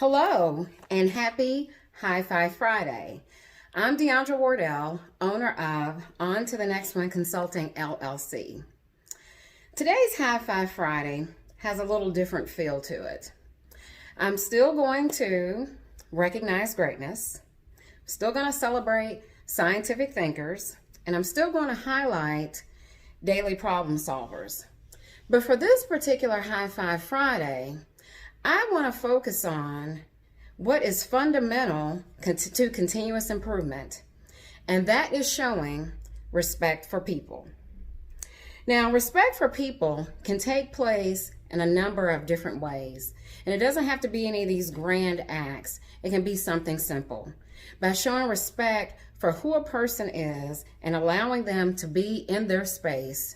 Hello and happy High Five Friday. I'm Deandra Wardell, owner of On to the Next One Consulting LLC. Today's High Five Friday has a little different feel to it. I'm still going to recognize greatness, still going to celebrate scientific thinkers, and I'm still going to highlight daily problem solvers. But for this particular High Five Friday, I want to focus on what is fundamental to continuous improvement, and that is showing respect for people. Now, respect for people can take place in a number of different ways, and it doesn't have to be any of these grand acts. It can be something simple. By showing respect for who a person is and allowing them to be in their space,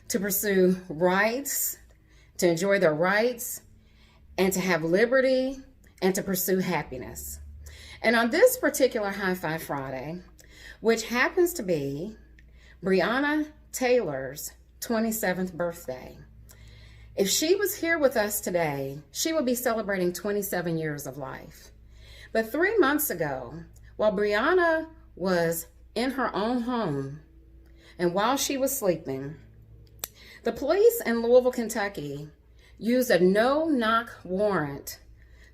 to pursue rights, to enjoy their rights, and to have liberty, and to pursue happiness. And on this particular High Five Friday, which happens to be Breonna Taylor's 27th birthday, if she was here with us today, she would be celebrating 27 years of life. But 3 months ago, while Breonna was in her own home, and while she was sleeping, the police in Louisville, Kentucky used a no-knock warrant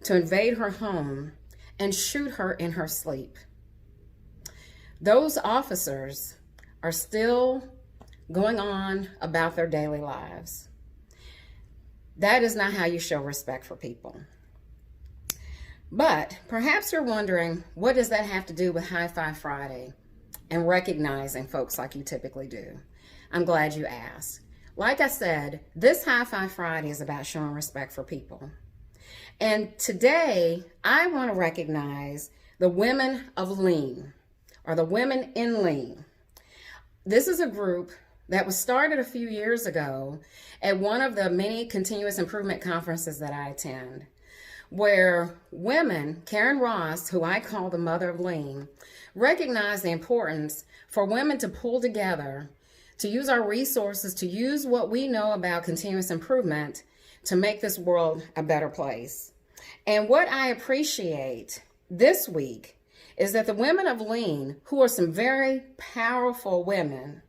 to invade her home and shoot her in her sleep. Those officers are still going on about their daily lives. That is not how you show respect for people. But perhaps you're wondering, what does that have to do with High Five Friday and recognizing folks like you typically do? I'm glad you asked. Like I said, this High Five Friday is about showing respect for people. And today, I want to recognize the women of Lean, or the women in Lean. This is a group that was started a few years ago at one of the many continuous improvement conferences that I attend, where women, Karen Ross, who I call the mother of Lean, recognize the importance for women to pull together, to use our resources, to use what we know about continuous improvement to make this world a better place. And what I appreciate this week is that the women of Lean, who are some very powerful women,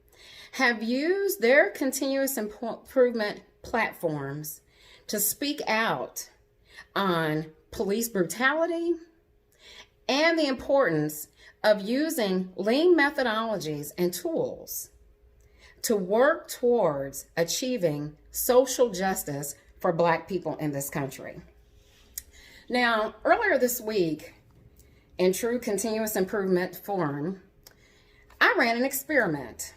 have used their continuous improvement platforms to speak out on police brutality and the importance of using Lean methodologies and tools to work towards achieving social justice for Black people in this country. Now, earlier this week, in true continuous improvement form, I ran an experiment.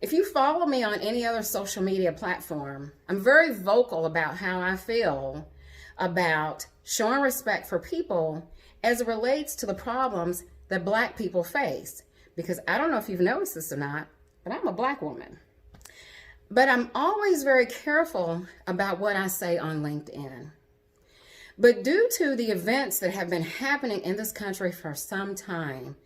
If you follow me on any other social media platform, I'm very vocal about how I feel about showing respect for people as it relates to the problems that Black people face. Because I don't know if you've noticed this or not, but I'm a Black woman. But I'm always very careful about what I say on LinkedIn. But due to the events that have been happening in this country for some time,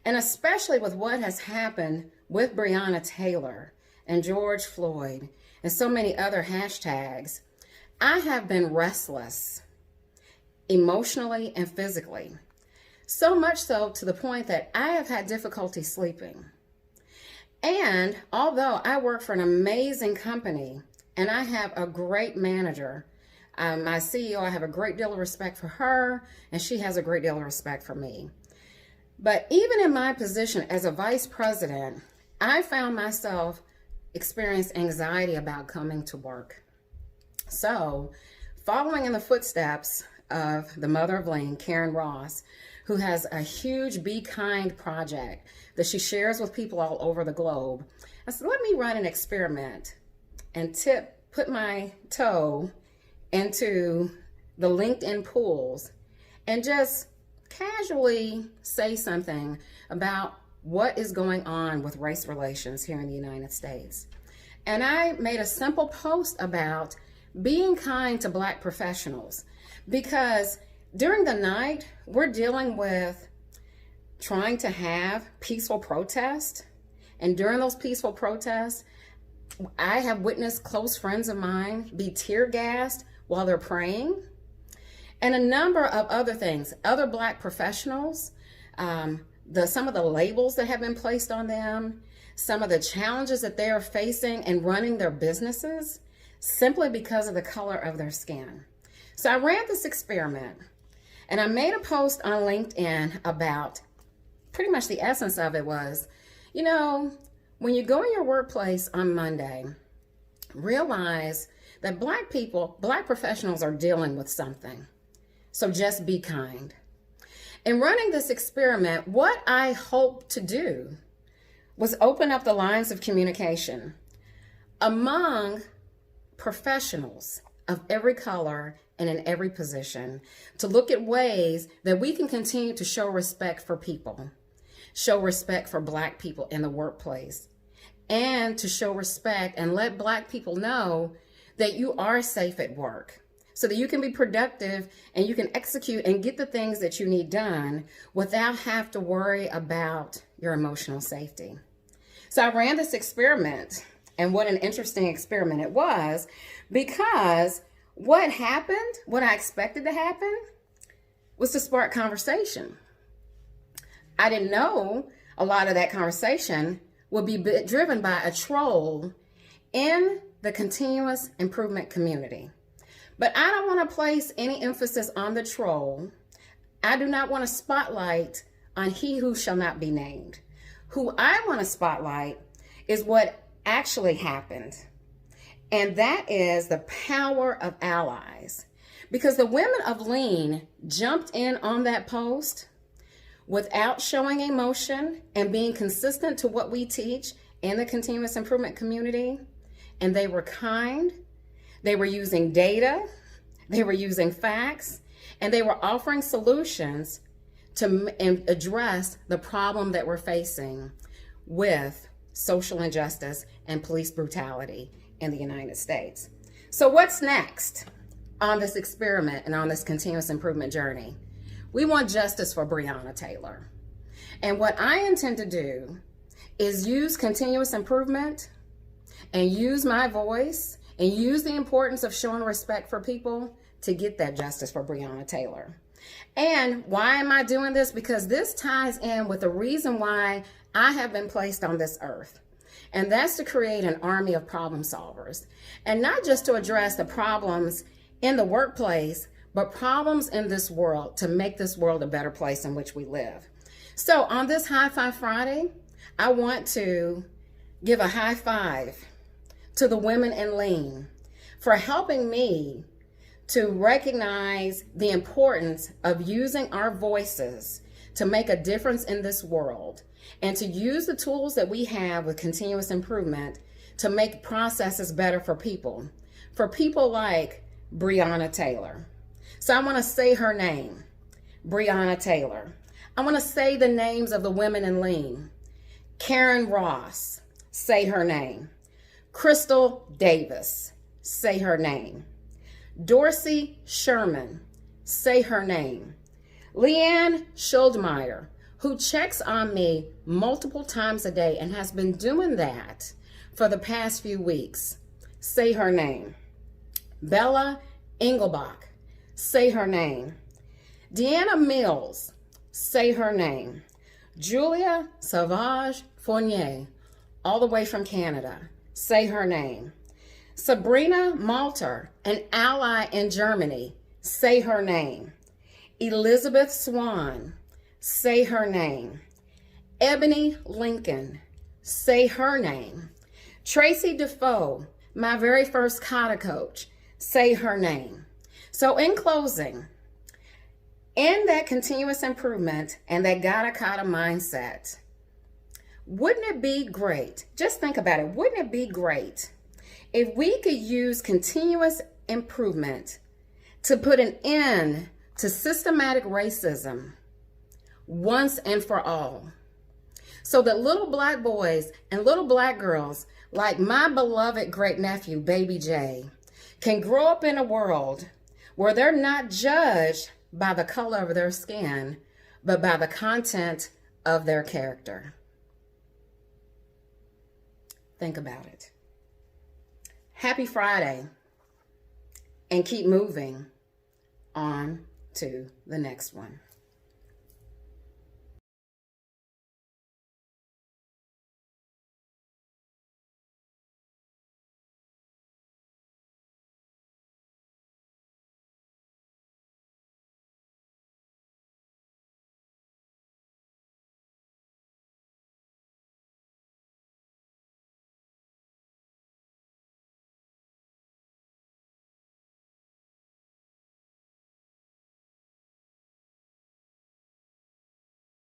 and especially with what has happened with Breonna Taylor and George Floyd and so many other hashtags, I have been restless emotionally and physically. So much so to the point that I have had difficulty sleeping. And although I work for an amazing company and I have a great manager, my CEO, I have a great deal of respect for her, and she has a great deal of respect for me. But even in my position as a vice president, I found myself experiencing anxiety about coming to work. So, following in the footsteps of the mother of Lean, Karen Ross, who has a huge Be Kind project that she shares with people all over the globe, I said, let me run an experiment and put my toe into the LinkedIn pools and just casually say something about what is going on with race relations here in the United States. And I made a simple post about being kind to Black professionals, because during the night, we're dealing with trying to have peaceful protest. And during those peaceful protests, I have witnessed close friends of mine be tear gassed while they're praying. and a number of other things. Other Black professionals, some of the labels that have been placed on them, some of the challenges that they are facing in running their businesses simply because of the color of their skin. So I ran this experiment, and I made a post on LinkedIn about pretty much the essence of it was, when you go in your workplace on Monday, realize that Black professionals are dealing with something. So just be kind. In running this experiment, what I hope to do was open up the lines of communication among professionals of every color and in every position to look at ways that we can continue to show respect for people, show respect for Black people in the workplace, and to show respect and let Black people know that you are safe at work so that you can be productive and you can execute and get the things that you need done without have to worry about your emotional safety. So I ran this experiment, and what an interesting experiment it was, because what happened, what I expected to happen, was to spark conversation. I didn't know a lot of that conversation would be driven by a troll in the continuous improvement community. But I don't want to place any emphasis on the troll. I do not want to spotlight on he who shall not be named. Who I want to spotlight is what actually happened. And that is the power of allies. Because the women of Lean jumped in on that post without showing emotion and being consistent to what we teach in the continuous improvement community. And they were kind. They were using data, they were using facts, and they were offering solutions to address the problem that we're facing with social injustice and police brutality in the United States. So what's next on this experiment and on this continuous improvement journey? We want justice for Breonna Taylor. And what I intend to do is use continuous improvement and use my voice and use the importance of showing respect for people to get that justice for Breonna Taylor. And why am I doing this? Because this ties in with the reason why I have been placed on this earth. And that's to create an army of problem solvers. And not just to address the problems in the workplace, but problems in this world to make this world a better place in which we live. So on this High Five Friday, I want to give a high five to the women in Lean for helping me to recognize the importance of using our voices to make a difference in this world and to use the tools that we have with continuous improvement to make processes better for people like Breonna Taylor. So I want to say her name, Breonna Taylor. I want to say the names of the women in Lean. Karen Ross, say her name. Crystal Davis, say her name. Dorsey Sherman, say her name. Leanne Schuldmeyer, who checks on me multiple times a day and has been doing that for the past few weeks, say her name. Bella Engelbach, say her name. Deanna Mills, say her name. Julia Savage Fournier, all the way from Canada, say her name. Sabrina Malter, an ally in Germany, say her name. Elizabeth Swan, say her name. Ebony Lincoln, say her name. Tracy Defoe, my very first kata coach, say her name. So in closing, in that continuous improvement and that Gata Kata mindset, wouldn't it be great, just think about it, wouldn't it be great if we could use continuous improvement to put an end to systematic racism once and for all, so that little Black boys and little Black girls like my beloved great nephew, Baby J, can grow up in a world where they're not judged by the color of their skin, but by the content of their character. Think about it. Happy Friday, and keep moving on to the next one.